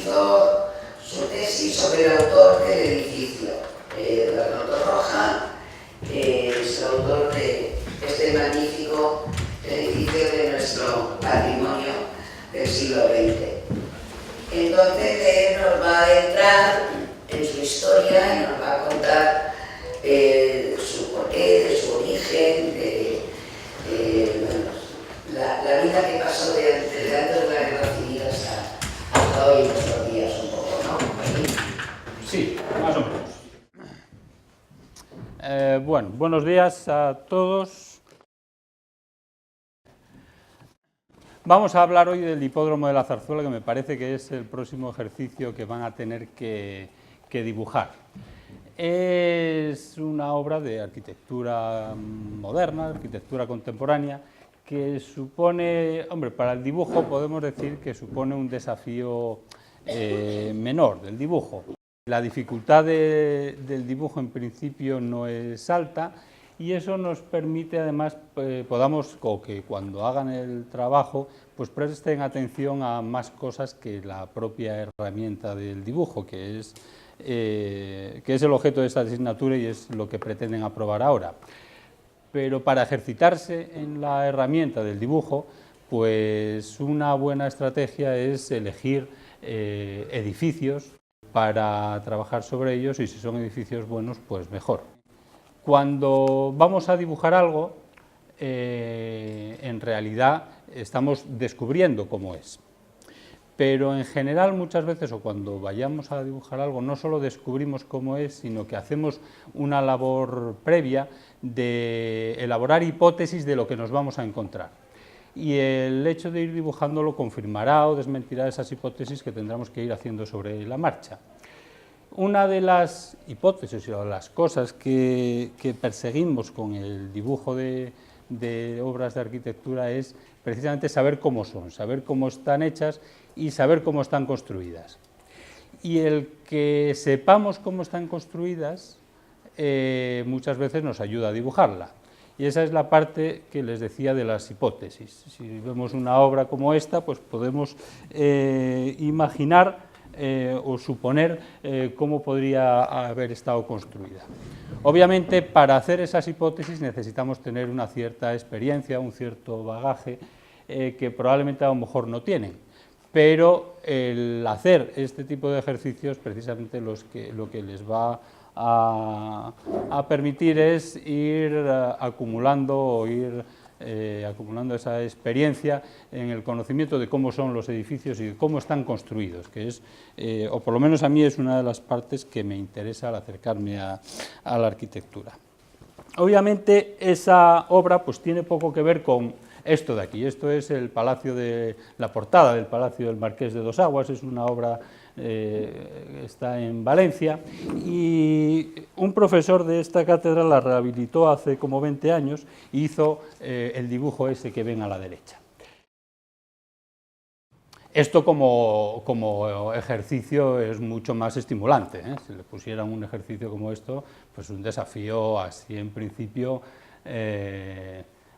hizo su tesis sobre el autor del edificio. Bernardo Roja es el autor de este magnífico edificio de nuestro patrimonio del siglo XX. Entonces él nos va a entrar en su historia y nos va a contar su porqué, su origen, la vida que pasó desde antes de la Guerra Civil hasta hoy en nuestros días un poco, ¿no? Sí, más o menos. Bueno, buenos días a todos. Vamos a hablar hoy del hipódromo de la Zarzuela, que me parece que es el próximo ejercicio que van a tener que dibujar. Es una obra de arquitectura moderna, arquitectura contemporánea, que supone, hombre, para el dibujo podemos decir que supone un desafío menor del dibujo. La dificultad del dibujo en principio no es alta y eso nos permite además podamos, o que cuando hagan el trabajo, pues presten atención a más cosas que la propia herramienta del dibujo, que es el objeto de esta asignatura y es lo que pretenden aprobar ahora. Pero para ejercitarse en la herramienta del dibujo, pues una buena estrategia es elegir edificios para trabajar sobre ellos y si son edificios buenos, pues mejor. Cuando vamos a dibujar algo, en realidad estamos descubriendo cómo es. Pero en general muchas veces, o cuando vayamos a dibujar algo, no solo descubrimos cómo es, sino que hacemos una labor previa de elaborar hipótesis de lo que nos vamos a encontrar. Y el hecho de ir dibujándolo confirmará o desmentirá esas hipótesis que tendremos que ir haciendo sobre la marcha. Una de las hipótesis o las cosas que perseguimos con el dibujo de obras de arquitectura es precisamente saber cómo son, saber cómo están hechas y saber cómo están construidas. Y el que sepamos cómo están construidas muchas veces nos ayuda a dibujarla. Y esa es la parte que les decía de las hipótesis. Si vemos una obra como esta, pues podemos imaginar o suponer cómo podría haber estado construida. Obviamente, para hacer esas hipótesis necesitamos tener una cierta experiencia, un cierto bagaje que probablemente a lo mejor no tienen, pero el hacer este tipo de ejercicios precisamente lo que les va a permitir es ir acumulando o ir acumulando esa experiencia en el conocimiento de cómo son los edificios y de cómo están construidos, que es, o por lo menos a mí es una de las partes que me interesa al acercarme a la arquitectura. Obviamente esa obra pues tiene poco que ver con esto de aquí. Esto es el palacio de la portada del Palacio del Marqués de Dos Aguas, es una obra está en Valencia y un profesor de esta cátedra la rehabilitó hace como 20 años y hizo el dibujo ese que ven a la derecha. Esto como ejercicio es mucho más estimulante, ¿eh? Si le pusieran un ejercicio como esto, pues un desafío así en principio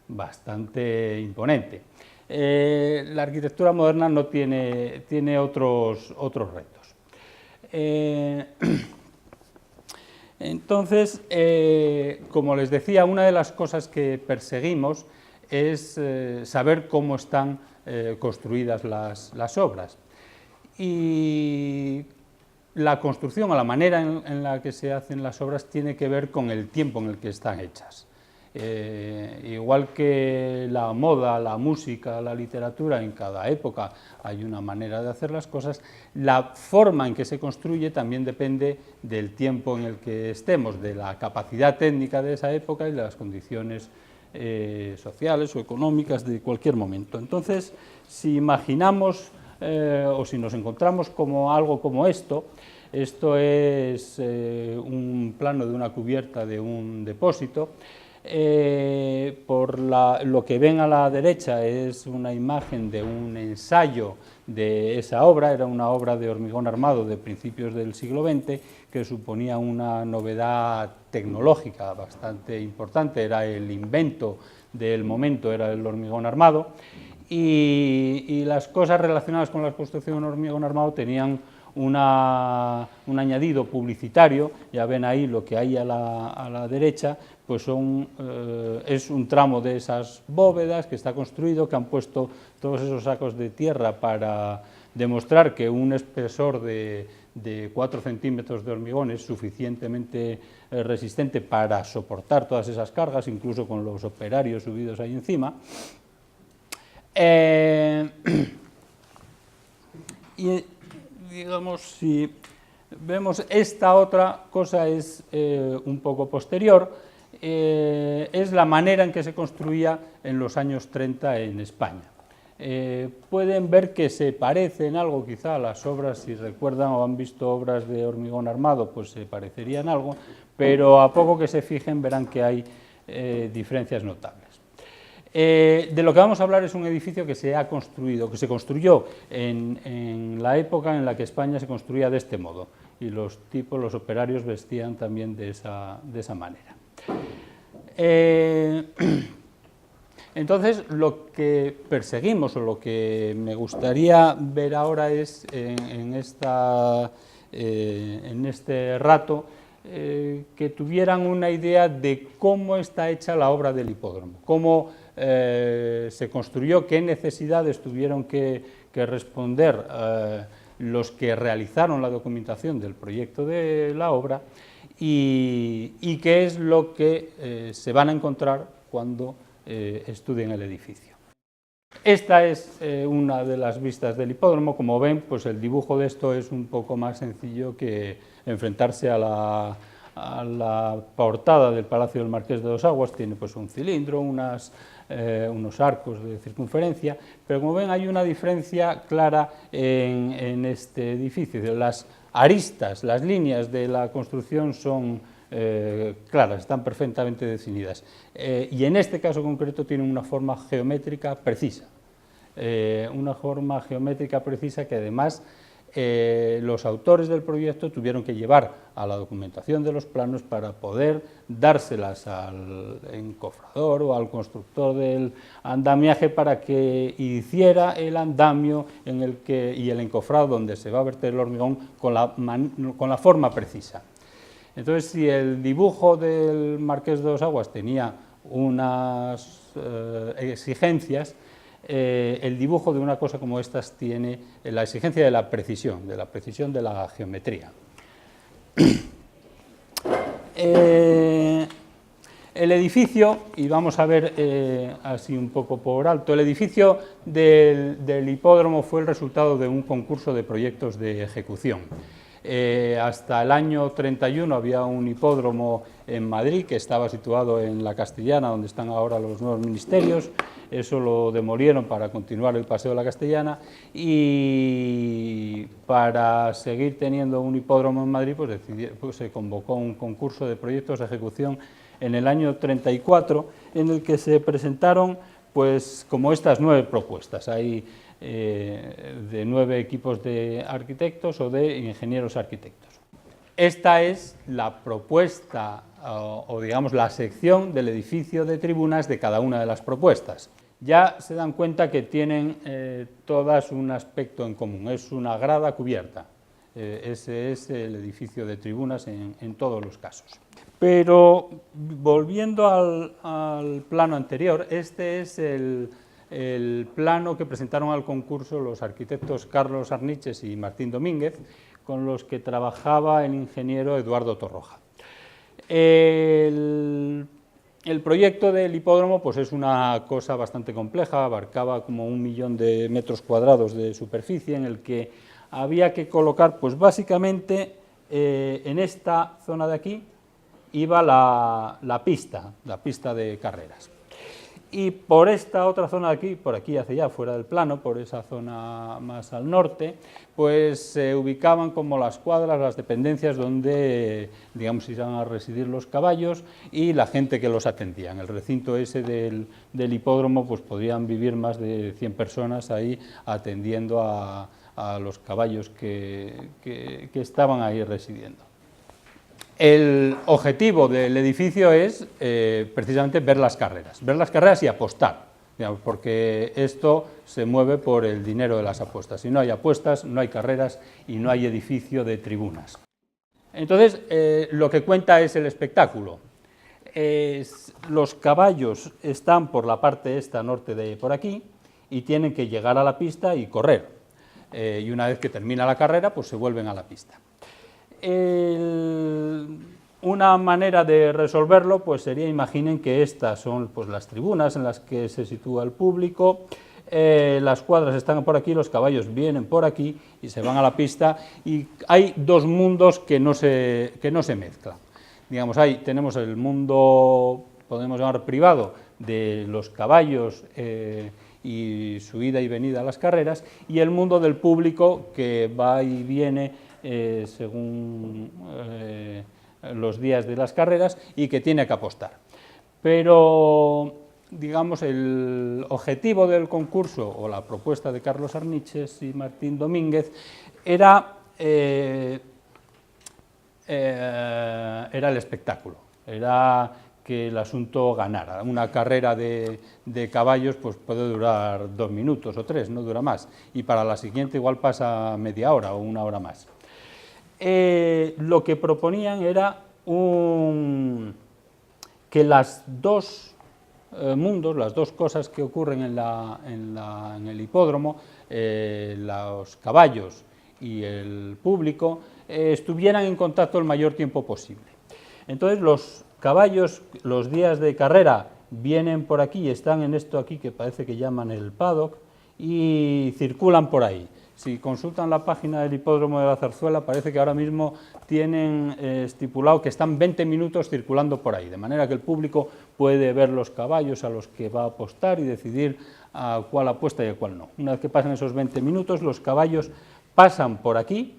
bastante imponente. La arquitectura moderna no tiene otros retos. Entonces, como les decía, una de las cosas que perseguimos es saber cómo están construidas las obras. Y la construcción o la manera en la que se hacen las obras tiene que ver con el tiempo en el que están hechas. Igual que la moda, la música, la literatura, en cada época hay una manera de hacer las cosas, la forma en que se construye también depende del tiempo en el que estemos, de la capacidad técnica de esa época y de las condiciones sociales o económicas de cualquier momento. Entonces, si imaginamos o si nos encontramos como algo como esto es un plano de una cubierta de un depósito. Lo que ven a la derecha es una imagen de un ensayo de esa obra, era una obra de hormigón armado de principios del siglo XX, que suponía una novedad tecnológica bastante importante, era el invento del momento, era el hormigón armado, y las cosas relacionadas con la construcción de hormigón armado tenían un añadido publicitario. Ya ven ahí lo que hay a la derecha, pues es un tramo de esas bóvedas que está construido, que han puesto todos esos sacos de tierra para demostrar que un espesor de 4 centímetros de hormigón es suficientemente resistente para soportar todas esas cargas, incluso con los operarios subidos ahí encima. Y digamos, si vemos esta otra cosa es un poco posterior, es la manera en que se construía en los años 30 en España. Pueden ver que se parece en algo quizá a las obras, si recuerdan o han visto obras de hormigón armado, pues se parecerían algo, pero a poco que se fijen verán que hay diferencias notables. De lo que vamos a hablar es un edificio que se ha construido, que se construyó en la época en la que España se construía de este modo, y los operarios vestían también de esa manera. Entonces, lo que perseguimos, o lo que me gustaría ver ahora es, en este rato, que tuvieran una idea de cómo está hecha la obra del hipódromo, cómo se construyó, qué necesidades tuvieron que responder los que realizaron la documentación del proyecto de la obra, y qué es lo que se van a encontrar cuando estudien el edificio. Esta es una de las vistas del hipódromo. Como ven, pues el dibujo de esto es un poco más sencillo que enfrentarse a la portada del Palacio del Marqués de Dos Aguas. Tiene pues un cilindro, unos arcos de circunferencia, pero como ven hay una diferencia clara en este edificio. Las aristas, las líneas de la construcción son claras, están perfectamente definidas, y en este caso concreto tienen una forma geométrica precisa, que además los autores del proyecto tuvieron que llevar a la documentación de los planos para poder dárselas al encofrador o al constructor del andamiaje para que hiciera el andamio y el encofrado donde se va a verter el hormigón con la forma precisa. Entonces, si el dibujo del Marqués de Dos Aguas tenía unas exigencias, el dibujo de una cosa como estas tiene la exigencia de la precisión de la geometría. El edificio, y vamos a ver así un poco por alto, el edificio del hipódromo fue el resultado de un concurso de proyectos de ejecución. Hasta el año 31 había un hipódromo en Madrid que estaba situado en la Castellana, donde están ahora los nuevos ministerios. Eso lo demolieron para continuar el Paseo de la Castellana, y para seguir teniendo un hipódromo en Madrid pues se convocó un concurso de proyectos de ejecución en el año 34, en el que se presentaron pues como estas 9 propuestas. Hay de 9 equipos de arquitectos o de ingenieros arquitectos. Esta es la propuesta o digamos la sección del edificio de tribunas de cada una de las propuestas. Ya se dan cuenta que tienen todas un aspecto en común, es una grada cubierta. Ese es el edificio de tribunas en todos los casos. Pero volviendo al plano anterior, este es el plano que presentaron al concurso los arquitectos Carlos Arniches y Martín Domínguez, con los que trabajaba el ingeniero Eduardo Torroja. El proyecto del hipódromo pues es una cosa bastante compleja, abarcaba como 1 millón de metros cuadrados de superficie, en el que había que colocar, pues básicamente en esta zona de aquí iba la pista de carreras. y por esta otra zona de aquí, por aquí hacia allá, fuera del plano, por esa zona más al norte, pues se ubicaban como las cuadras, las dependencias donde, digamos, iban a residir los caballos y la gente que los atendía. En el recinto ese del hipódromo, pues podrían vivir más de 100 personas ahí atendiendo a los caballos que estaban ahí residiendo. El objetivo del edificio es precisamente ver las carreras y apostar, digamos, porque esto se mueve por el dinero de las apuestas. Si no hay apuestas, no hay carreras y no hay edificio de tribunas. Entonces, lo que cuenta es el espectáculo. Los caballos están por la parte esta norte de por aquí y tienen que llegar a la pista y correr. Y una vez que termina la carrera, pues se vuelven a la pista. Una manera de resolverlo pues sería, imaginen que estas son pues las tribunas en las que se sitúa el público, las cuadras están por aquí, los caballos vienen por aquí y se van a la pista, y hay dos mundos que no se mezclan. Digamos, ahí tenemos el mundo, podemos llamar privado, de los caballos y su ida y venida a las carreras, y el mundo del público que va y viene según los días de las carreras y que tiene que apostar. Pero, digamos, el objetivo del concurso o la propuesta de Carlos Arniches y Martín Domínguez era el espectáculo, era que el asunto ganara. Una carrera de caballos pues puede durar 2 minutos o 3, no dura más, y para la siguiente igual pasa media hora o 1 hora más. Lo que proponían era que las dos mundos, las dos cosas que ocurren en el hipódromo, los caballos y el público, estuvieran en contacto el mayor tiempo posible. Entonces los caballos, los días de carrera, vienen por aquí y están en esto aquí que parece que llaman el paddock y circulan por ahí. Si consultan la página del hipódromo de la Zarzuela, parece que ahora mismo tienen estipulado que están 20 minutos circulando por ahí, de manera que el público puede ver los caballos a los que va a apostar y decidir a cuál apuesta y a cuál no. Una vez que pasan esos 20 minutos, los caballos pasan por aquí,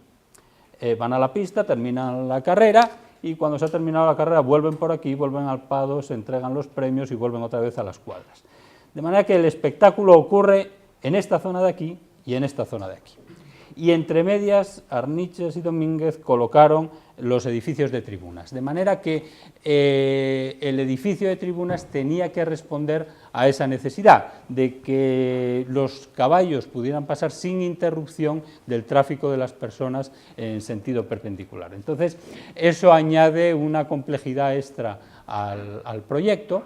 van a la pista, terminan la carrera, y cuando se ha terminado la carrera vuelven por aquí, vuelven al paddock, se entregan los premios y vuelven otra vez a las cuadras. De manera que el espectáculo ocurre en esta zona de aquí y en esta zona de aquí. Y entre medias, Arniches y Domínguez colocaron los edificios de tribunas, de manera que el edificio de tribunas tenía que responder a esa necesidad de que los caballos pudieran pasar sin interrupción del tráfico de las personas en sentido perpendicular. Entonces, eso añade una complejidad extra al proyecto,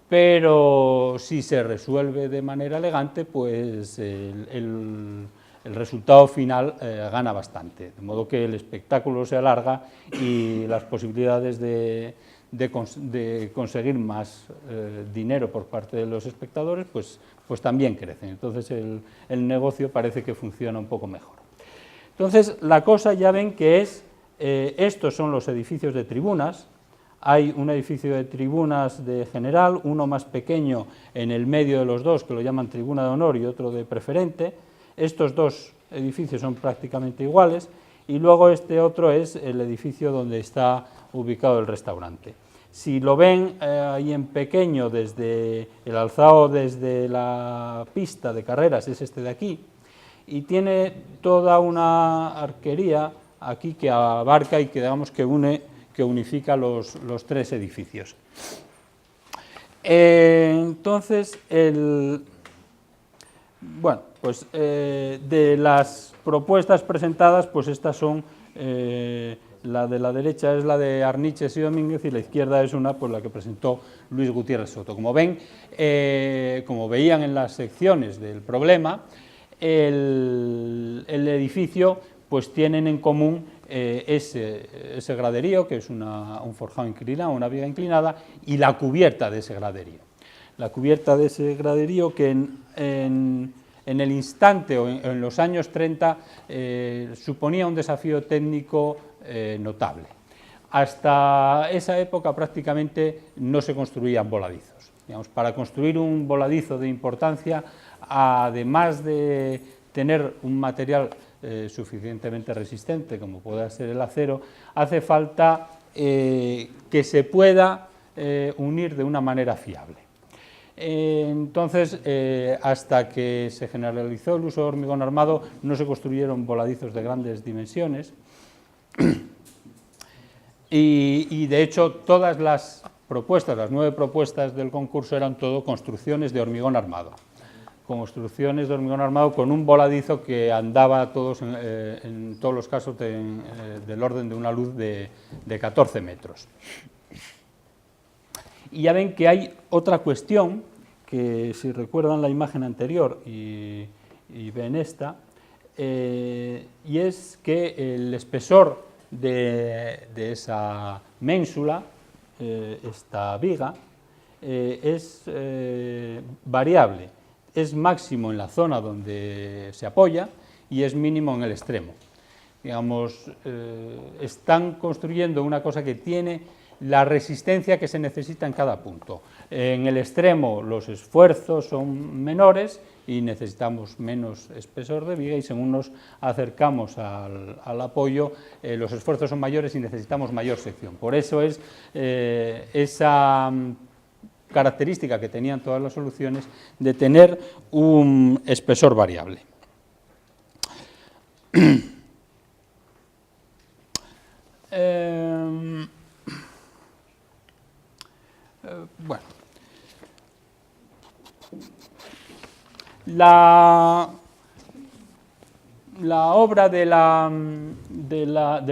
pero si se resuelve de manera elegante, pues el resultado final gana bastante, de modo que el espectáculo se alarga y las posibilidades de conseguir más dinero por parte de los espectadores pues también crecen. Entonces el negocio parece que funciona un poco mejor. Entonces la cosa ya ven que es, estos son los edificios de tribunas. Hay un edificio de tribunas de general, uno más pequeño en el medio de los dos, que lo llaman tribuna de honor, y otro de preferente. Estos dos edificios son prácticamente iguales, y luego este otro es el edificio donde está ubicado el restaurante. Si lo ven ahí en pequeño, desde el alzado desde la pista de carreras, es este de aquí, y tiene toda una arquería aquí que abarca y que digamos que unifica los 3 edificios. Entonces, bueno, pues de las propuestas presentadas, pues estas son, la de la derecha es la de Arniches y Domínguez y la izquierda es una, pues la que presentó Luis Gutiérrez Soto. Como ven, como veían en las secciones del problema, el edificio pues tienen en común ese graderío, que es un forjado inclinado, una viga inclinada, y la cubierta de ese graderío. La cubierta de ese graderío que en el instante o en los años 30 suponía un desafío técnico notable. Hasta esa época prácticamente no se construían voladizos. Digamos, para construir un voladizo de importancia, además de tener un material suficientemente resistente, como pueda ser el acero, hace falta que se pueda unir de una manera fiable. Entonces, hasta que se generalizó el uso de hormigón armado, no se construyeron voladizos de grandes dimensiones y de hecho todas las propuestas, las 9 propuestas del concurso eran todo construcciones de hormigón armado. Construcciones de hormigón armado con un voladizo que andaba en todos los casos del orden de una luz de 14 metros. Y ya ven que hay otra cuestión, que si recuerdan la imagen anterior y ven esta, y es que el espesor de esa ménsula, esta viga, es variable. Es máximo en la zona donde se apoya y es mínimo en el extremo. Digamos, están construyendo una cosa que tiene la resistencia que se necesita en cada punto. En el extremo los esfuerzos son menores y necesitamos menos espesor de viga, y según nos acercamos al apoyo, los esfuerzos son mayores y necesitamos mayor sección. Por eso es esa característica que tenían todas las soluciones de tener un espesor variable. Bueno, la obra del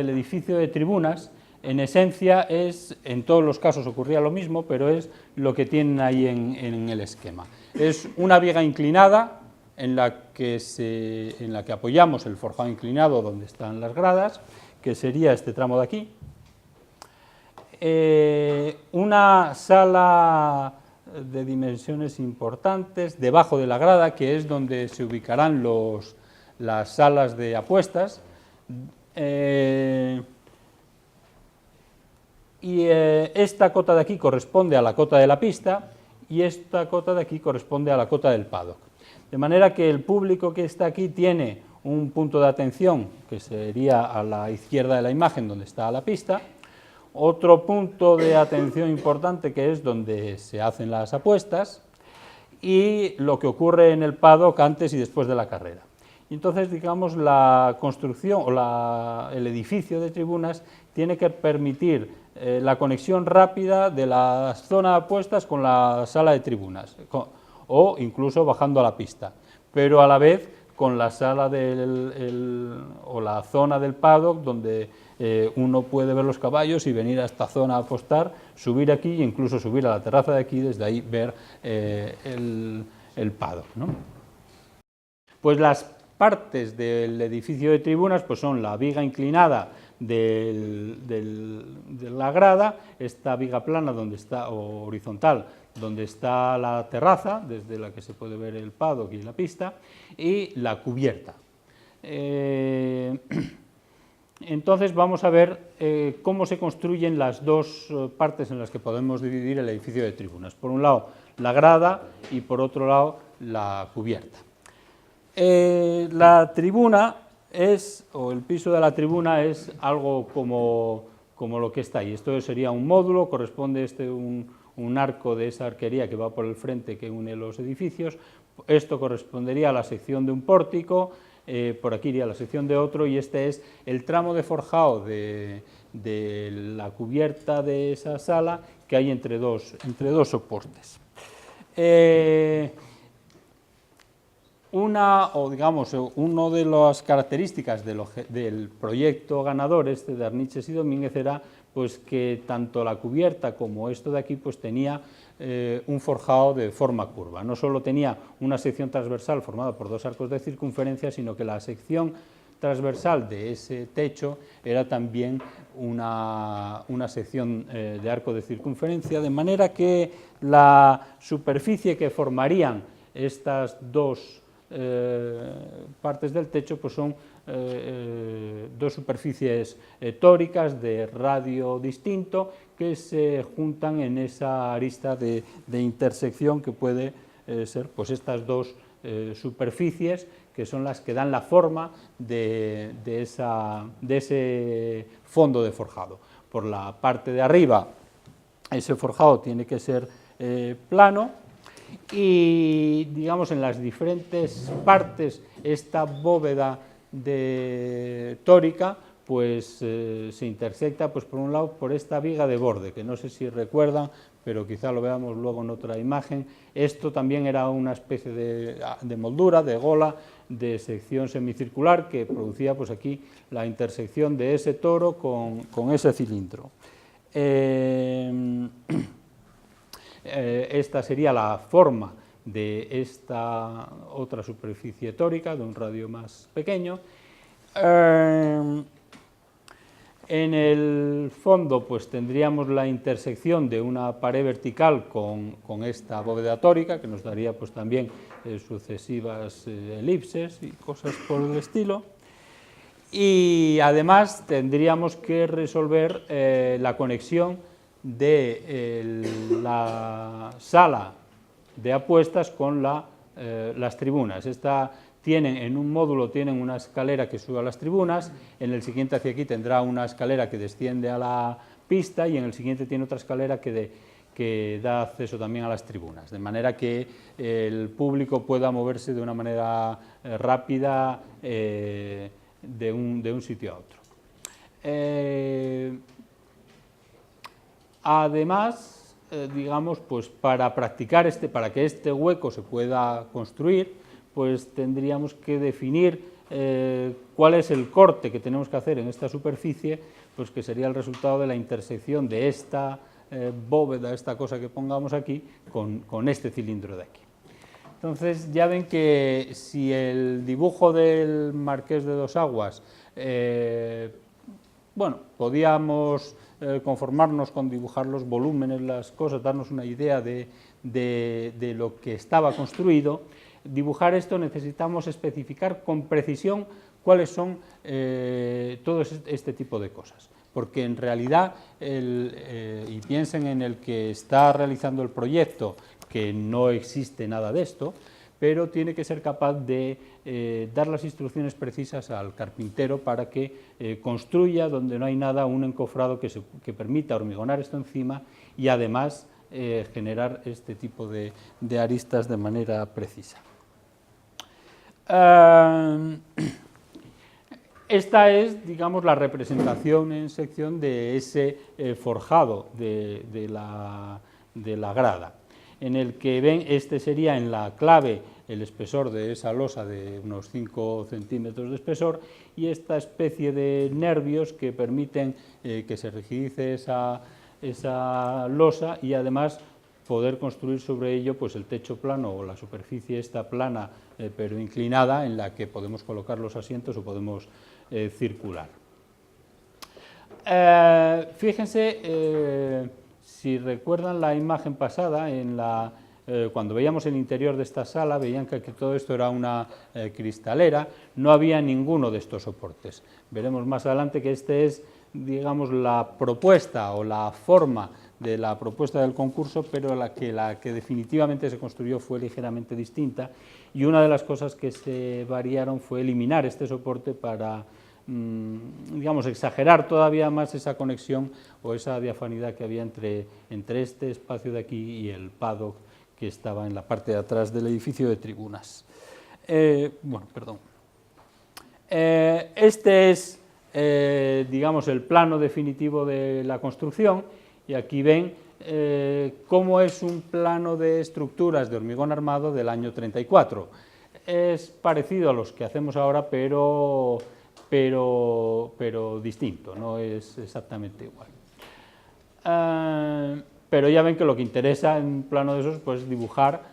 edificio de tribunas, en esencia, en todos los casos ocurría lo mismo, pero es lo que tienen ahí en el esquema. Es una viga inclinada en la que apoyamos el forjado inclinado donde están las gradas, que sería este tramo de aquí. Una sala de dimensiones importantes debajo de la grada, que es donde se ubicarán las salas de apuestas. Esta cota de aquí corresponde a la cota de la pista y esta cota de aquí corresponde a la cota del paddock. De manera que el público que está aquí tiene un punto de atención que sería a la izquierda de la imagen, donde está la pista, otro punto de atención importante que es donde se hacen las apuestas, y lo que ocurre en el paddock antes y después de la carrera. Entonces, digamos, la construcción o el edificio de tribunas tiene que permitir la conexión rápida de la zona de apuestas con la sala de tribunas, o incluso bajando a la pista, pero a la vez con la sala o la zona del paddock donde uno puede ver los caballos y venir a esta zona a apostar, subir aquí e incluso subir a la terraza de aquí, desde ahí ver el paddock, ¿no? Pues las partes del edificio de tribunas pues son la viga inclinada de la grada, esta viga plana o horizontal, donde está la terraza, desde la que se puede ver el paddock y la pista, y la cubierta. Entonces vamos a ver cómo se construyen las dos partes en las que podemos dividir el edificio de tribunas. Por un lado la grada y por otro lado la cubierta. La tribuna o el piso de la tribuna es algo como lo que está ahí. Esto sería un módulo, corresponde un arco de esa arquería que va por el frente que une los edificios. Esto correspondería a la sección de un pórtico, por aquí iría la sección de otro, y este es el tramo de forjado de la cubierta de esa sala que hay entre dos soportes. Una de las características del proyecto ganador de Arniches y Domínguez era pues que tanto la cubierta como esto de aquí pues tenía un forjado de forma curva. No solo tenía una sección transversal formada por dos arcos de circunferencia, sino que la sección transversal de ese techo era también una sección de arco de circunferencia, de manera que la superficie que formarían estas dos partes del techo pues son dos superficies tóricas de radio distinto que se juntan en esa arista de intersección que puede ser pues estas dos superficies que son las que dan la forma de ese fondo de forjado. Por la parte de arriba ese forjado tiene que ser plano y digamos en las diferentes partes esta bóveda tórica pues se intersecta pues por un lado por esta viga de borde, que no sé si recuerdan, pero quizá lo veamos luego en otra imagen. Esto también era una especie de moldura, de gola, de sección semicircular que producía pues aquí la intersección de ese toro con ese cilindro. Esta sería la forma de esta otra superficie tórica, de un radio más pequeño. En el fondo pues tendríamos la intersección de una pared vertical con esta bóveda tórica, que nos daría pues también sucesivas elipses y cosas por el estilo. Y además tendríamos que resolver la conexión de la sala de apuestas con las tribunas. En un módulo tienen una escalera que sube a las tribunas, en el siguiente hacia aquí tendrá una escalera que desciende a la pista y en el siguiente tiene otra escalera que da acceso también a las tribunas, de manera que el público pueda moverse de una manera rápida de un sitio a otro. Además, digamos, pues para que este hueco se pueda construir, pues tendríamos que definir cuál es el corte que tenemos que hacer en esta superficie, pues que sería el resultado de la intersección de esta bóveda, esta cosa que pongamos aquí, con este cilindro de aquí. Entonces ya ven que si el dibujo del Marqués de Dos Aguas, bueno, podíamos conformarnos con dibujar los volúmenes, las cosas, darnos una idea de lo que estaba construido. Dibujar esto necesitamos especificar con precisión cuáles son todo este tipo de cosas, porque en realidad, y piensen en el que está realizando el proyecto, que no existe nada de esto, pero tiene que ser capaz de dar las instrucciones precisas al carpintero para que construya donde no hay nada un encofrado que permita hormigonar esto encima y además generar este tipo de aristas de manera precisa. Esta es, digamos, la representación en sección de ese forjado de la grada, en el que ven, este sería en la clave el espesor de esa losa de unos 5 centímetros de espesor y esta especie de nervios que permiten que se rigidice esa losa y además poder construir sobre ello pues el techo plano o la superficie esta plana pero inclinada en la que podemos colocar los asientos o podemos circular. Fíjense, si recuerdan la imagen pasada, cuando veíamos el interior de esta sala, veían que todo esto era una cristalera, no había ninguno de estos soportes. Veremos más adelante que este es, digamos, la propuesta o la forma de la propuesta del concurso, pero la que definitivamente se construyó fue ligeramente distinta y una de las cosas que se variaron fue eliminar este soporte para, digamos, exagerar todavía más esa conexión o esa diafanidad que había entre este espacio de aquí y el paddock que estaba en la parte de atrás del edificio de tribunas. Bueno, perdón. Este es, digamos, el plano definitivo de la construcción. Y aquí ven cómo es un plano de estructuras de hormigón armado del año 34. Es parecido a los que hacemos ahora, pero distinto, no es exactamente igual. Pero ya ven que lo que interesa en un plano de esos pues, es dibujar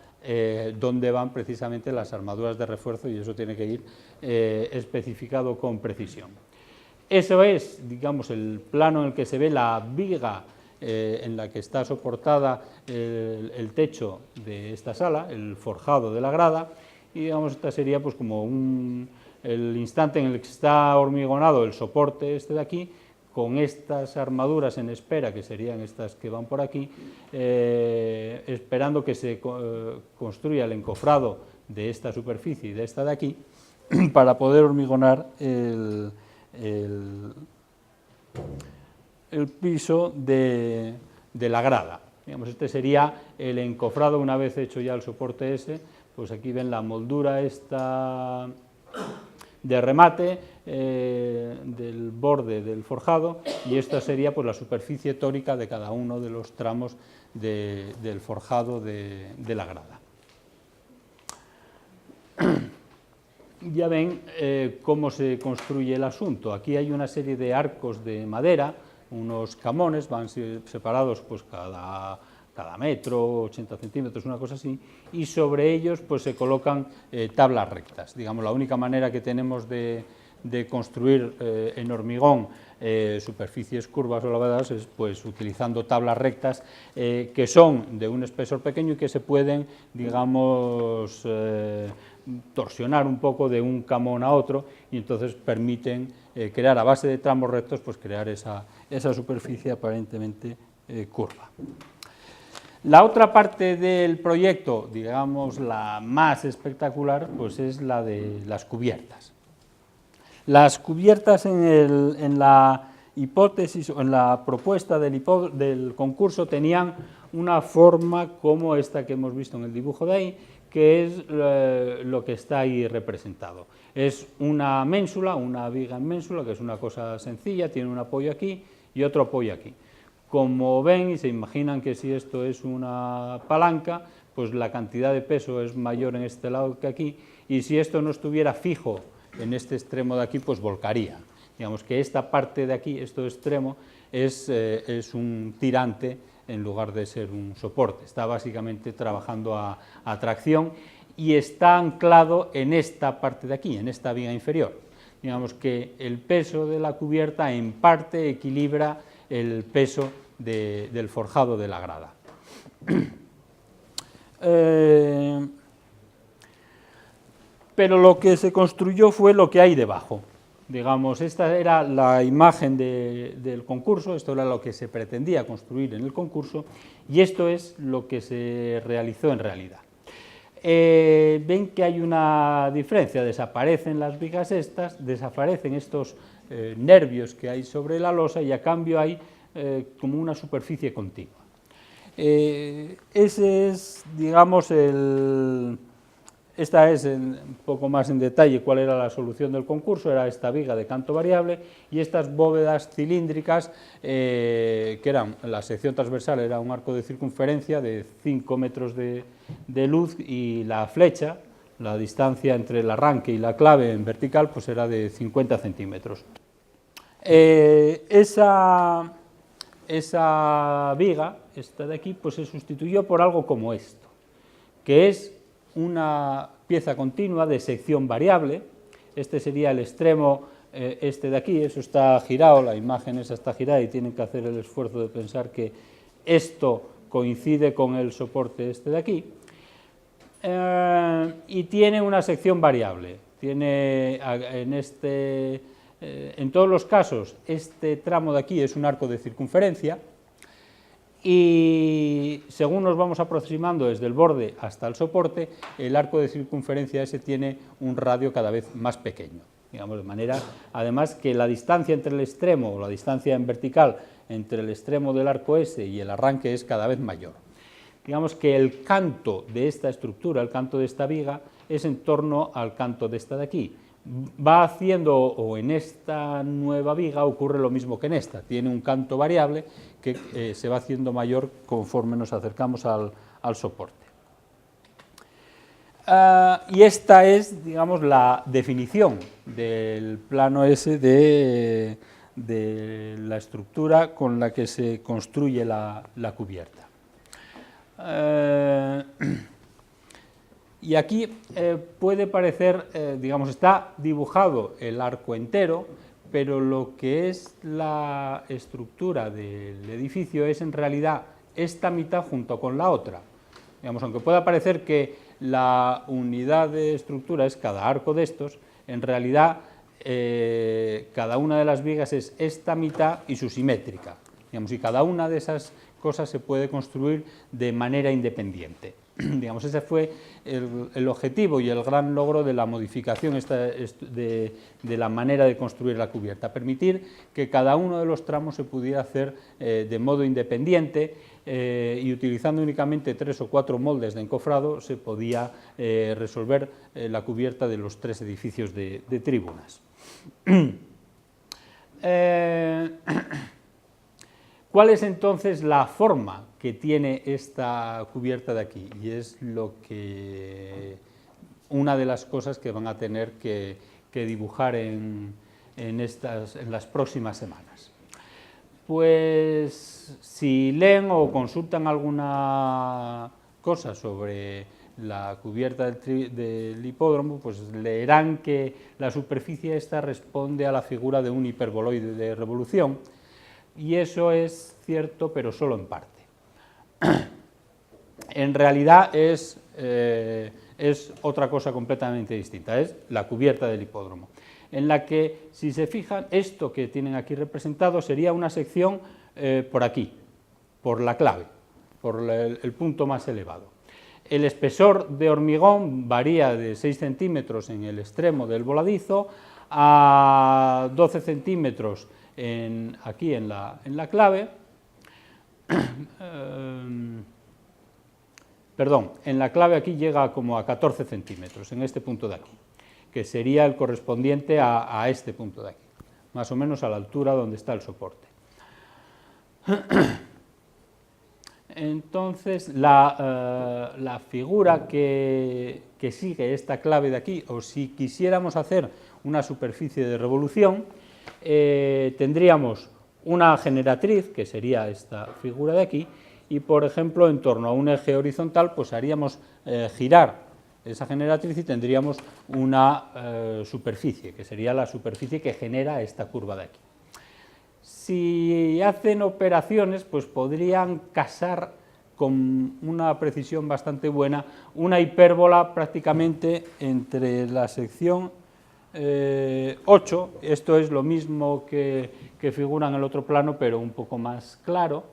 dónde van precisamente las armaduras de refuerzo y eso tiene que ir especificado con precisión. Eso es, digamos, el plano en el que se ve la viga en la que está soportada el techo de esta sala, el forjado de la grada, y digamos esta sería pues como el instante en el que está hormigonado el soporte este de aquí, con estas armaduras en espera, que serían estas que van por aquí, esperando que se construya el encofrado de esta superficie y de esta de aquí, para poder hormigonar el piso de la grada. Digamos, este sería el encofrado una vez hecho ya el soporte ese. Pues aquí ven la moldura esta de remate del borde del forjado, y esta sería pues la superficie tórica de cada uno de los tramos del forjado de la grada. Ya ven cómo se construye el asunto. Aquí hay una serie de arcos de madera, unos camones, van separados pues cada metro, 80 centímetros, una cosa así, y sobre ellos pues se colocan tablas rectas. Digamos, la única manera que tenemos de construir en hormigón superficies curvas o lavadas es pues utilizando tablas rectas que son de un espesor pequeño y que se pueden, digamos, torsionar un poco de un camón a otro, y entonces permiten crear a base de tramos rectos, pues crear esa superficie aparentemente curva. La otra parte del proyecto, digamos la más espectacular, pues es la de las cubiertas. Las cubiertas en la hipótesis o en la propuesta del concurso tenían una forma como esta que hemos visto en el dibujo de ahí, que es lo que está ahí representado. Es una ménsula, una viga en ménsula, que es una cosa sencilla, tiene un apoyo aquí y otro apoyo aquí. Como ven y se imaginan que si esto es una palanca, pues la cantidad de peso es mayor en este lado que aquí, y si esto no estuviera fijo en este extremo de aquí, pues volcaría. Digamos que esta parte de aquí, este extremo, es un tirante en lugar de ser un soporte. Está básicamente trabajando a tracción y está anclado en esta parte de aquí, en esta viga inferior. Digamos que el peso de la cubierta en parte equilibra el peso del forjado de la grada. Pero lo que se construyó fue lo que hay debajo. Digamos, esta era la imagen del concurso, esto era lo que se pretendía construir en el concurso, y esto es lo que se realizó en realidad. Ven que hay una diferencia, desaparecen las vigas estas, desaparecen estos nervios que hay sobre la losa, y a cambio hay como una superficie continua. Ese es, digamos, esta es un poco más en detalle cuál era la solución del concurso. Era esta viga de canto variable y estas bóvedas cilíndricas que eran, la sección transversal era un arco de circunferencia de 5 metros de luz, y la flecha, la distancia entre el arranque y la clave en vertical, pues era de 50 centímetros. Esa viga, esta de aquí, pues se sustituyó por algo como esto, que es una pieza continua de sección variable. Este sería el extremo este de aquí, eso está girado, la imagen esa está girada, y tienen que hacer el esfuerzo de pensar que esto coincide con el soporte este de aquí, y tiene una sección variable. Tiene en todos los casos este tramo de aquí es un arco de circunferencia, y según nos vamos aproximando desde el borde hasta el soporte, el arco de circunferencia ese tiene un radio cada vez más pequeño, digamos, de manera, además, que la distancia entre el extremo, o la distancia en vertical entre el extremo del arco ese y el arranque, es cada vez mayor. Digamos que el canto de esta estructura, el canto de esta viga, es en torno al canto de esta de aquí. Va haciendo, o en esta nueva viga ocurre lo mismo que en esta, tiene un canto variable que se va haciendo mayor conforme nos acercamos al soporte. Y esta es, digamos, la definición del plano ese de la estructura con la que se construye la cubierta. Y aquí puede parecer, digamos, está dibujado el arco entero, pero lo que es la estructura del edificio es en realidad esta mitad junto con la otra. Digamos, aunque pueda parecer que la unidad de estructura es cada arco de estos, en realidad cada una de las vigas es esta mitad y su simétrica, digamos, y cada una de esas cosas se puede construir de manera independiente. Digamos, ese fue el objetivo y el gran logro de la modificación de la manera de construir la cubierta, permitir que cada uno de los tramos se pudiera hacer de modo independiente, y utilizando únicamente 3 o 4 moldes de encofrado se podía resolver la cubierta de los 3 edificios de tribunas. ¿Cuál es entonces la forma que tiene esta cubierta de aquí? Y es una de las cosas que van a tener que dibujar en las próximas semanas. Pues si leen o consultan alguna cosa sobre la cubierta del hipódromo, pues leerán que la superficie esta responde a la figura de un hiperboloide de revolución, y eso es cierto, pero solo en parte. En realidad es otra cosa completamente distinta, es la cubierta del hipódromo, en la que, si se fijan, esto que tienen aquí representado sería una sección por aquí, por la clave, por el punto más elevado. El espesor de hormigón varía de 6 centímetros en el extremo del voladizo a 12 centímetros aquí en la clave. Perdón, en la clave aquí llega como a 14 centímetros, en este punto de aquí, que sería el correspondiente a este punto de aquí, más o menos a la altura donde está el soporte. Entonces, la figura que sigue esta clave de aquí, o si quisiéramos hacer una superficie de revolución, tendríamos una generatriz, que sería esta figura de aquí, y por ejemplo, en torno a un eje horizontal, pues haríamos girar esa generatriz y tendríamos una superficie, que sería la superficie que genera esta curva de aquí. Si hacen operaciones, pues podrían casar con una precisión bastante buena una hipérbola prácticamente entre la sección 8, esto es lo mismo que figura en el otro plano, pero un poco más claro.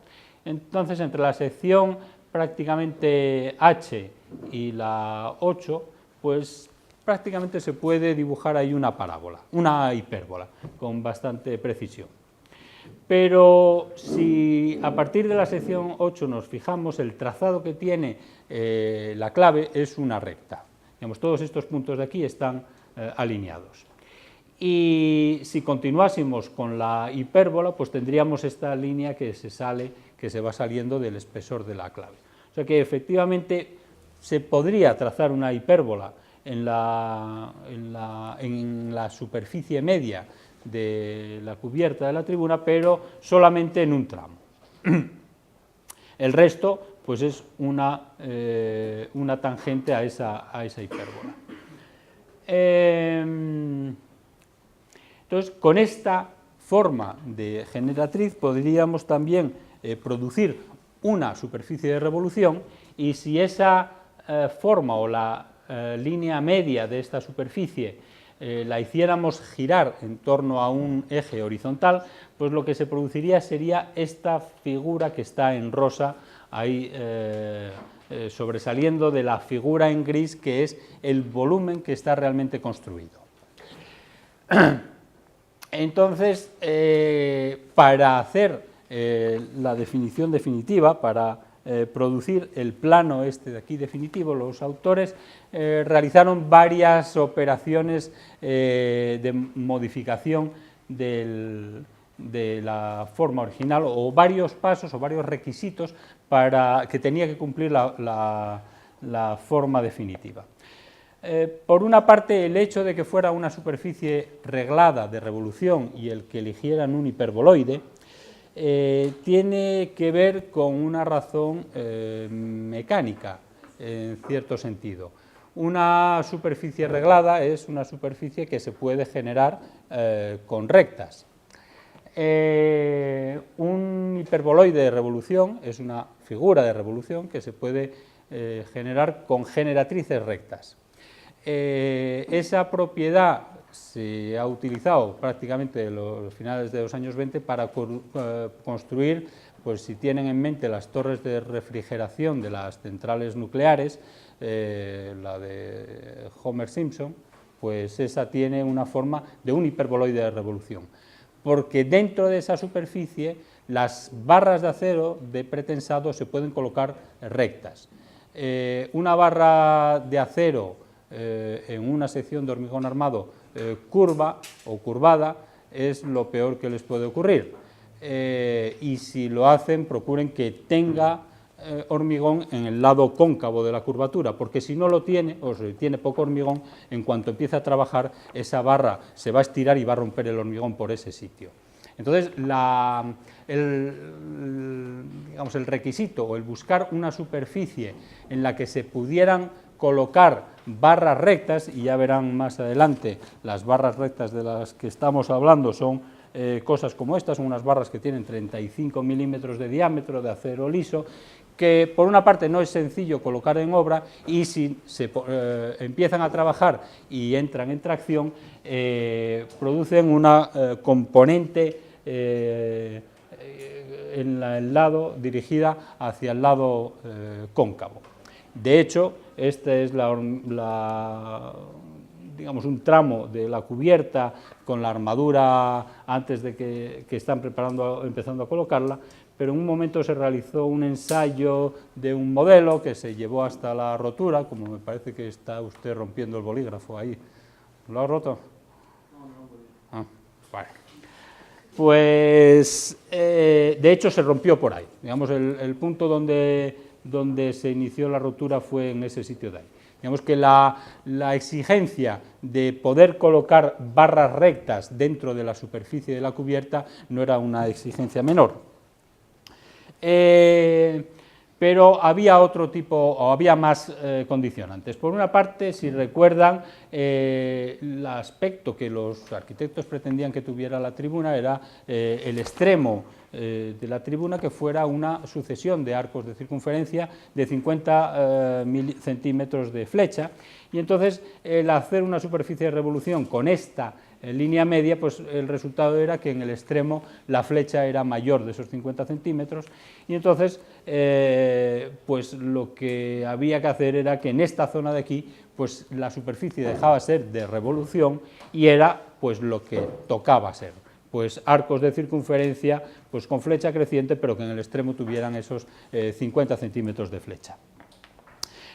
Entonces, entre la sección prácticamente H y la 8, pues prácticamente se puede dibujar ahí una parábola, una hipérbola, con bastante precisión. Pero si a partir de la sección 8 nos fijamos, el trazado que tiene la clave es una recta. Digamos, todos estos puntos de aquí están alineados. Y si continuásemos con la hipérbola, pues tendríamos esta línea que se va saliendo del espesor de la clave. O sea que efectivamente se podría trazar una hipérbola en la superficie media de la cubierta de la tribuna, pero solamente en un tramo. El resto, pues es una tangente a esa hipérbola. Entonces, con esta forma de generatriz podríamos también producir una superficie de revolución, y si esa forma o la línea media de esta superficie la hiciéramos girar en torno a un eje horizontal, pues lo que se produciría sería esta figura que está en rosa, ahí sobresaliendo de la figura en gris, que es el volumen que está realmente construido. Entonces, para hacer la definición definitiva, para producir el plano este de aquí definitivo, los autores realizaron varias operaciones de modificación de la forma original, o varios pasos o varios requisitos que tenía que cumplir la forma definitiva. Por una parte, el hecho de que fuera una superficie reglada de revolución y el que eligieran un hiperboloide tiene que ver con una razón mecánica, en cierto sentido. Una superficie reglada es una superficie que se puede generar con rectas. Un hiperboloide de revolución es una figura de revolución que se puede generar con generatrices rectas. Esa propiedad se ha utilizado prácticamente en los finales de los años 20 para construir, pues si tienen en mente las torres de refrigeración de las centrales nucleares, la de Homer Simpson, pues esa tiene una forma de un hiperboloide de revolución, porque dentro de esa superficie las barras de acero de pretensado se pueden colocar rectas. Una barra de acero en una sección de hormigón armado curva o curvada es lo peor que les puede ocurrir, y si lo hacen procuren que tenga hormigón en el lado cóncavo de la curvatura, porque si no lo tiene, o si tiene poco hormigón, en cuanto empiece a trabajar esa barra se va a estirar y va a romper el hormigón por ese sitio. Entonces, digamos, el requisito o el buscar una superficie en la que se pudieran colocar barras rectas, y ya verán más adelante las barras rectas de las que estamos hablando son cosas como estas, son unas barras que tienen 35 milímetros de diámetro de acero liso, que por una parte no es sencillo colocar en obra, y si se empiezan a trabajar y entran en tracción, producen una componente en el lado dirigida hacia el lado cóncavo. De hecho, este es digamos, un tramo de la cubierta con la armadura antes de que están empezando a colocarla, pero en un momento se realizó un ensayo de un modelo que se llevó hasta la rotura, como me parece que está usted rompiendo el bolígrafo ahí. ¿Lo ha roto? No. Ah, vale. Pues, de hecho, se rompió por ahí. Digamos, el punto donde se inició la rotura fue en ese sitio de ahí. Digamos que la exigencia de poder colocar barras rectas dentro de la superficie de la cubierta no era una exigencia menor. Pero había otro tipo, o había más condicionantes. Por una parte, si recuerdan, el aspecto que los arquitectos pretendían que tuviera la tribuna era el extremo de la tribuna que fuera una sucesión de arcos de circunferencia de 50 centímetros de flecha, y entonces el hacer una superficie de revolución con esta línea media, pues el resultado era que en el extremo la flecha era mayor de esos 50 centímetros, y entonces pues lo que había que hacer era que en esta zona de aquí pues la superficie dejaba de ser de revolución y era pues lo que tocaba ser, pues arcos de circunferencia pues con flecha creciente, pero que en el extremo tuvieran esos 50 centímetros de flecha.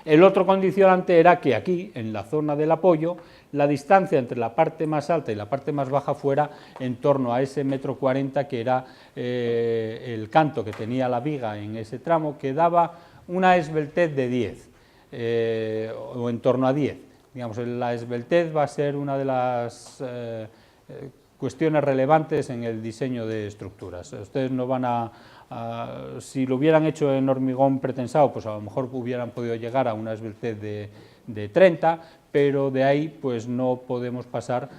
El otro condicionante era que aquí, en la zona del apoyo, la distancia entre la parte más alta y la parte más baja fuera en torno a ese 1,40 m, que era el canto que tenía la viga en ese tramo, que daba una esbeltez de 10, o en torno a 10. Digamos, la esbeltez va a ser una de las cuestiones relevantes en el diseño de estructuras. Ustedes no van si lo hubieran hecho en hormigón pretensado, pues a lo mejor hubieran podido llegar a una esbeltez de 30, pero de ahí pues no podemos pasar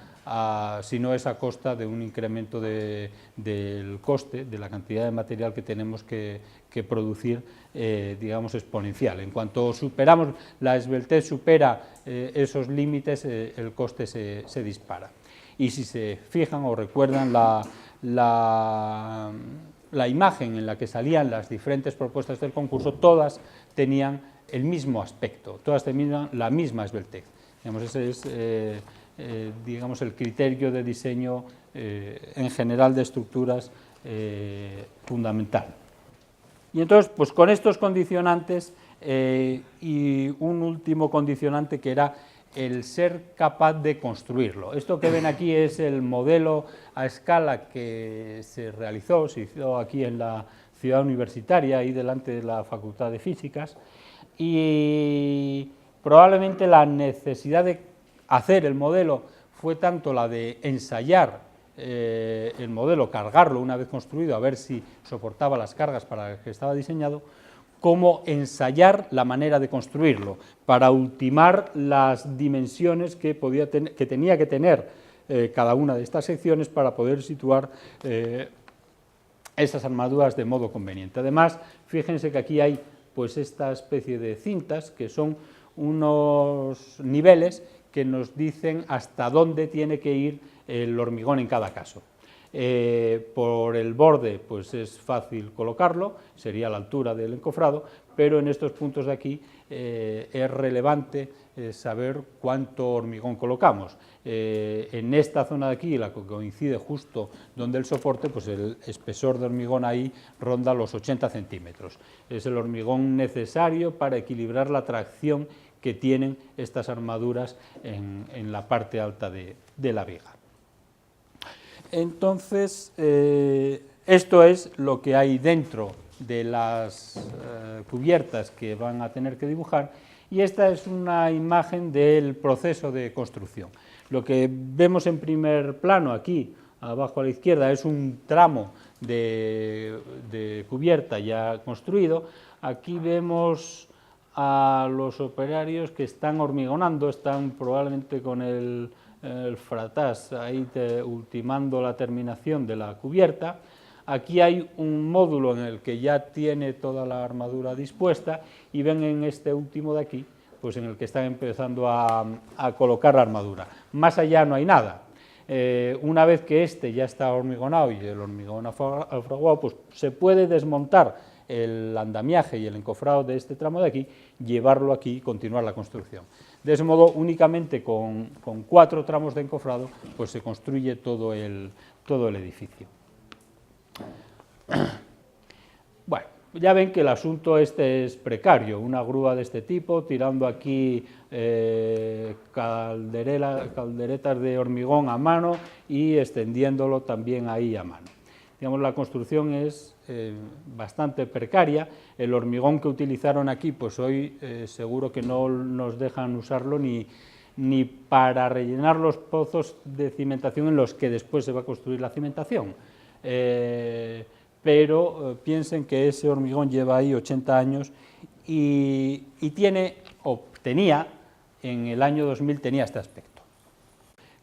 si no es a costa de un incremento del coste, de la cantidad de material que tenemos que producir, digamos, exponencial. En cuanto superamos, la esbeltez supera esos límites, el coste se dispara. Y si se fijan o recuerdan la imagen en la que salían las diferentes propuestas del concurso, todas tenían el mismo aspecto, todas tenían la misma esbeltez. Digamos, ese es digamos, el criterio de diseño en general de estructuras fundamental. Y entonces, pues con estos condicionantes y un último condicionante que era el ser capaz de construirlo. Esto que ven aquí es el modelo a escala que se hizo aquí en la ciudad universitaria, ahí delante de la Facultad de Físicas, y probablemente la necesidad de hacer el modelo fue tanto la de ensayar el modelo, cargarlo una vez construido, a ver si soportaba las cargas para las que estaba diseñado, como ensayar la manera de construirlo, para ultimar las dimensiones que tenía que tener cada una de estas secciones para poder situar esas armaduras de modo conveniente. Además, fíjense que aquí hay pues esta especie de cintas, que son unos niveles que nos dicen hasta dónde tiene que ir el hormigón en cada caso. Por el borde pues es fácil colocarlo, sería la altura del encofrado, pero en estos puntos de aquí es relevante saber cuánto hormigón colocamos. En esta zona de aquí, la que coincide justo donde el soporte, pues el espesor de hormigón ahí ronda los 80 centímetros. Es el hormigón necesario para equilibrar la tracción que tienen estas armaduras en la parte alta de la viga. Entonces, esto es lo que hay dentro de las cubiertas que van a tener que dibujar, y esta es una imagen del proceso de construcción. Lo que vemos en primer plano aquí, abajo a la izquierda, es un tramo de cubierta ya construido. Aquí vemos a los operarios que están hormigonando, están probablemente con el fratás ahí ultimando la terminación de la cubierta. Aquí hay un módulo en el que ya tiene toda la armadura dispuesta, y ven en este último de aquí, pues en el que están empezando a colocar la armadura. Más allá no hay nada. Una vez que este ya está hormigonado y el hormigón afraguado, pues se puede desmontar el andamiaje y el encofrado de este tramo de aquí, llevarlo aquí y continuar la construcción. De ese modo, únicamente con 4 tramos de encofrado, pues se construye todo el edificio. Bueno, ya ven que el asunto este es precario, una grúa de este tipo, tirando aquí calderetas de hormigón a mano y extendiéndolo también ahí a mano. Digamos, la construcción es bastante precaria. El hormigón que utilizaron aquí, pues hoy seguro que no nos dejan usarlo ni para rellenar los pozos de cimentación en los que después se va a construir la cimentación. Pero piensen que ese hormigón lleva ahí 80 años y tiene, o tenía, en el año 2000 tenía este aspecto.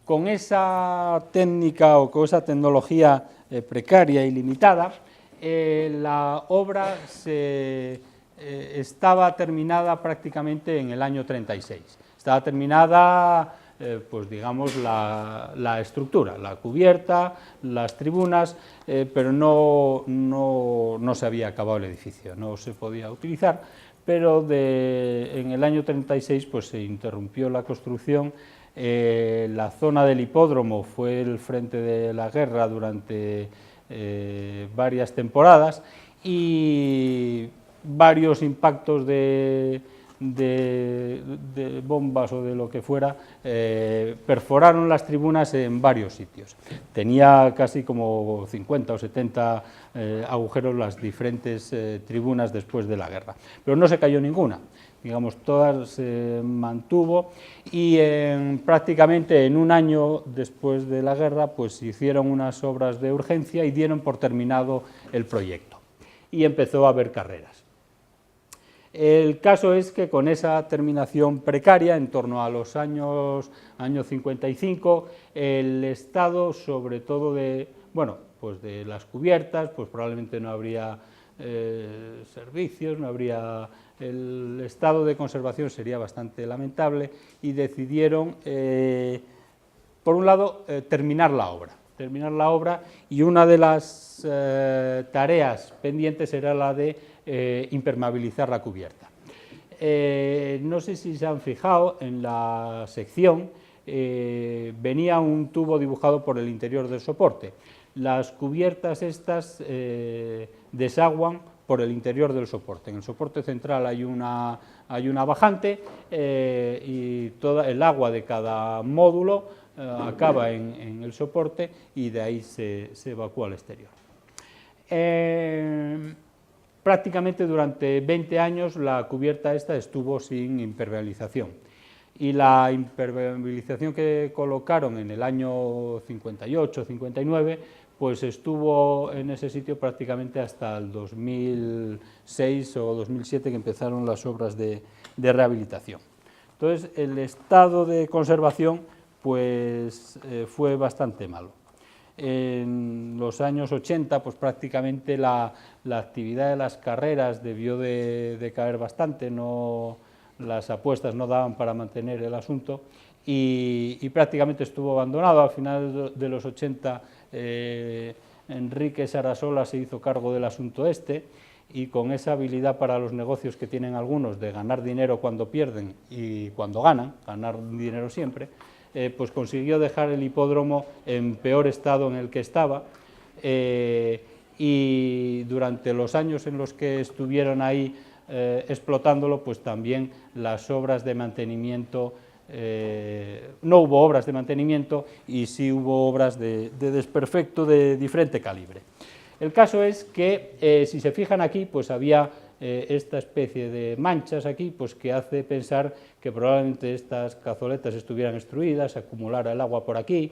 Con esa técnica o con esa tecnología precaria y limitada, la obra estaba terminada prácticamente en el año 36. Estaba terminada, pues digamos, la estructura, la cubierta, las tribunas, pero no se había acabado el edificio, no se podía utilizar, pero en el año 36 pues, se interrumpió la construcción. La zona del hipódromo fue el frente de la guerra durante varias temporadas, y varios impactos de bombas o de lo que fuera perforaron las tribunas en varios sitios. Tenía casi como 50 o 70 agujeros las diferentes tribunas después de la guerra, pero no se cayó ninguna. Digamos, todas se mantuvo, y prácticamente en un año después de la guerra pues se hicieron unas obras de urgencia y dieron por terminado el proyecto, y empezó a haber carreras. El caso es que con esa terminación precaria, en torno a los años 55, el estado, sobre todo pues de las cubiertas, pues probablemente no habría servicios, no habría... El estado de conservación sería bastante lamentable, y decidieron, por un lado, terminar la obra, y una de las tareas pendientes era la de impermeabilizar la cubierta. No sé si se han fijado, en la sección venía un tubo dibujado por el interior del soporte. Las cubiertas estas desaguan por el interior del soporte. En el soporte central hay una bajante, y toda el agua de cada módulo acaba en el soporte, y de ahí se evacúa al exterior. Prácticamente durante 20 años la cubierta esta estuvo sin impermeabilización, y la impermeabilización que colocaron en el año 58-59 pues estuvo en ese sitio prácticamente hasta el 2006 o 2007, que empezaron las obras de rehabilitación. Entonces, el estado de conservación pues, fue bastante malo. en los años 80 pues prácticamente la actividad de las carreras debió de caer bastante, las apuestas no daban para mantener el asunto y prácticamente estuvo abandonado. Al final de los 80 Enrique Sarasola se hizo cargo del asunto y con esa habilidad para los negocios que tienen algunos de ganar dinero cuando pierden y cuando ganan, ganar dinero siempre, pues consiguió dejar el hipódromo en peor estado en el que estaba y durante los años en los que estuvieron ahí explotándolo, pues también las obras de mantenimiento, no hubo obras de mantenimiento y sí hubo obras de desperfecto de diferente calibre. El caso es que, si se fijan aquí, pues había esta especie de manchas aquí, pues que hace pensar que probablemente estas cazoletas estuvieran extruidas, se acumulara el agua por aquí,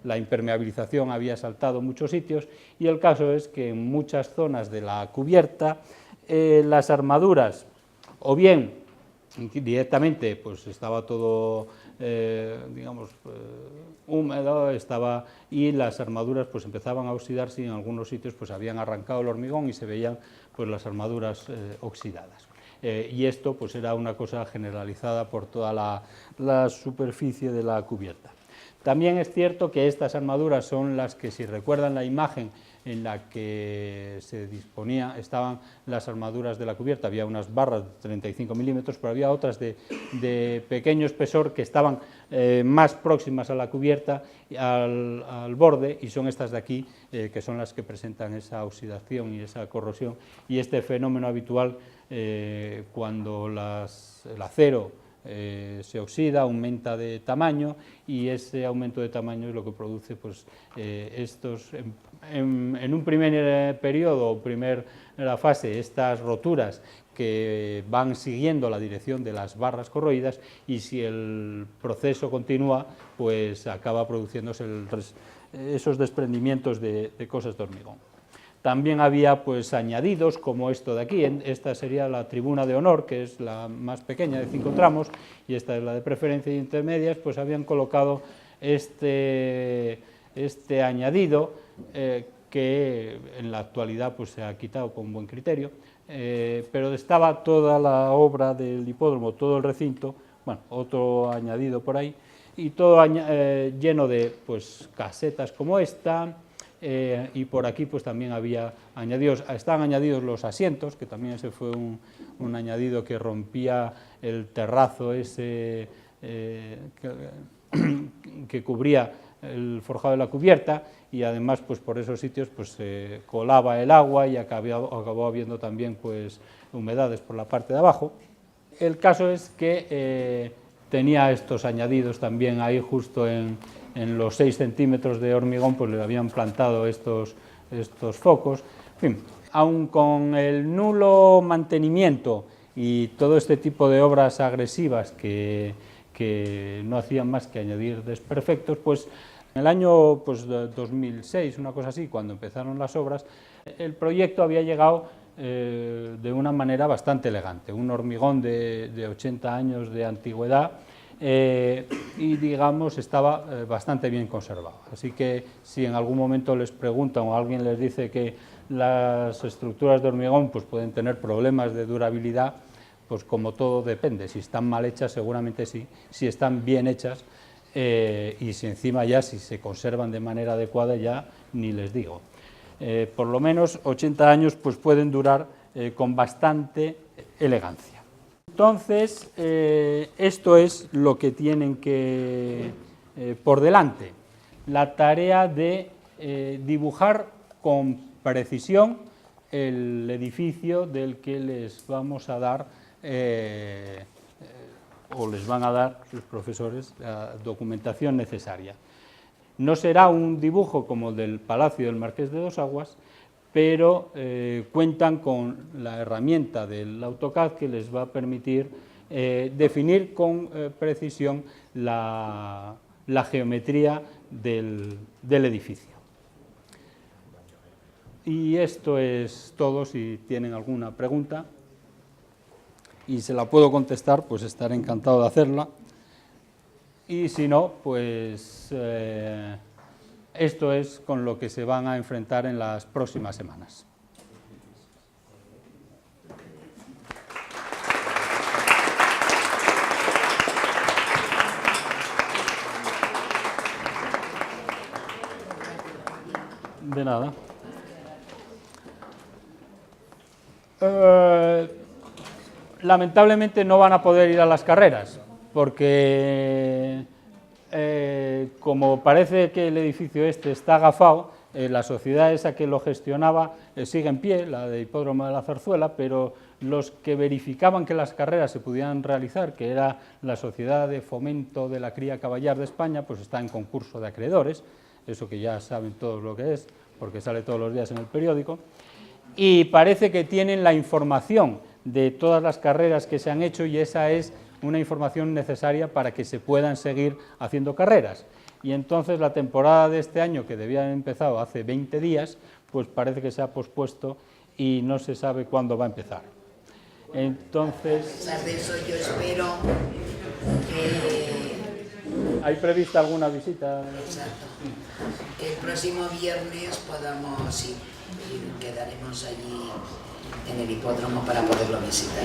la impermeabilización había saltado en muchos sitios, y el caso es que en muchas zonas de la cubierta las armaduras, o bien directamente pues estaba todo digamos húmedo, y las armaduras pues empezaban a oxidarse y en algunos sitios pues habían arrancado el hormigón y se veían pues las armaduras oxidadas. Y esto pues era una cosa generalizada por toda la superficie de la cubierta. También es cierto que estas armaduras son las que, si recuerdan la imagen en la que se disponía, estaban las armaduras de la cubierta, había unas barras de 35 milímetros, pero había otras de pequeño espesor que estaban más próximas a la cubierta, al borde, y son estas de aquí, que son las que presentan esa oxidación y esa corrosión, y este fenómeno habitual cuando el acero se oxida, aumenta de tamaño, y ese aumento de tamaño es lo que produce pues, estos, en un primer periodo o primera fase, estas roturas que van siguiendo la dirección de las barras corroídas, y si el proceso continúa, pues acaba produciéndose esos desprendimientos de cosas de hormigón. También había pues añadidos como esto de aquí, esta sería la tribuna de honor, que es la más pequeña de 5 tramos, y esta es la de preferencia y intermedias, pues habían colocado este añadido que en la actualidad pues se ha quitado con buen criterio, pero estaba toda la obra del hipódromo, todo el recinto, bueno, otro añadido por ahí, y todo lleno de pues casetas como esta. Y por aquí pues también había añadidos, estaban añadidos los asientos, que también ese fue un añadido que rompía el terrazo ese que cubría el forjado de la cubierta, y además pues por esos sitios pues se colaba el agua y acabó habiendo también pues humedades por la parte de abajo. El caso es que tenía estos añadidos también ahí justo en los 6 centímetros de hormigón, pues le habían plantado estos focos. En fin, aun con el nulo mantenimiento y todo este tipo de obras agresivas que no hacían más que añadir desperfectos, pues en el año pues, 2006, una cosa así, cuando empezaron las obras, el proyecto había llegado de una manera bastante elegante, un hormigón de 80 años de antigüedad, y digamos estaba bastante bien conservado. Así que si en algún momento les preguntan o alguien les dice que las estructuras de hormigón pues pueden tener problemas de durabilidad, pues como todo depende. Si están mal hechas seguramente sí, si están bien hechas y si encima ya si se conservan de manera adecuada ya ni les digo. Por lo menos 80 años pues pueden durar con bastante elegancia. Entonces, esto es lo que tienen que por delante, la tarea de dibujar con precisión el edificio del que les vamos a dar, o les van a dar sus profesores, la documentación necesaria. No será un dibujo como el del Palacio del Marqués de Dos Aguas, pero cuentan con la herramienta del AutoCAD que les va a permitir definir con precisión la geometría del edificio. Y esto es todo. Si tienen alguna pregunta y se la puedo contestar, pues estaré encantado de hacerla. y si no, pues esto es con lo que se van a enfrentar en las próximas semanas. De nada. Lamentablemente no van a poder ir a las carreras, porque como parece que el edificio este está agafado, la sociedad esa que lo gestionaba sigue en pie, la de Hipódromo de la Zarzuela, pero los que verificaban que las carreras se pudieran realizar, que era la Sociedad de Fomento de la Cría Caballar de España, pues está en concurso de acreedores, eso que ya saben todos lo que es, porque sale todos los días en el periódico, y parece que tienen la información de todas las carreras que se han hecho, y esa es una información necesaria para que se puedan seguir haciendo carreras. Y entonces la temporada de este año, que debía haber empezado hace 20 días, pues parece que se ha pospuesto y no se sabe cuándo va a empezar. Entonces, A pesar de eso, yo espero que... ¿hay prevista alguna visita? Exacto. Que el próximo viernes podamos ir y quedaremos allí en el hipódromo para poderlo visitar.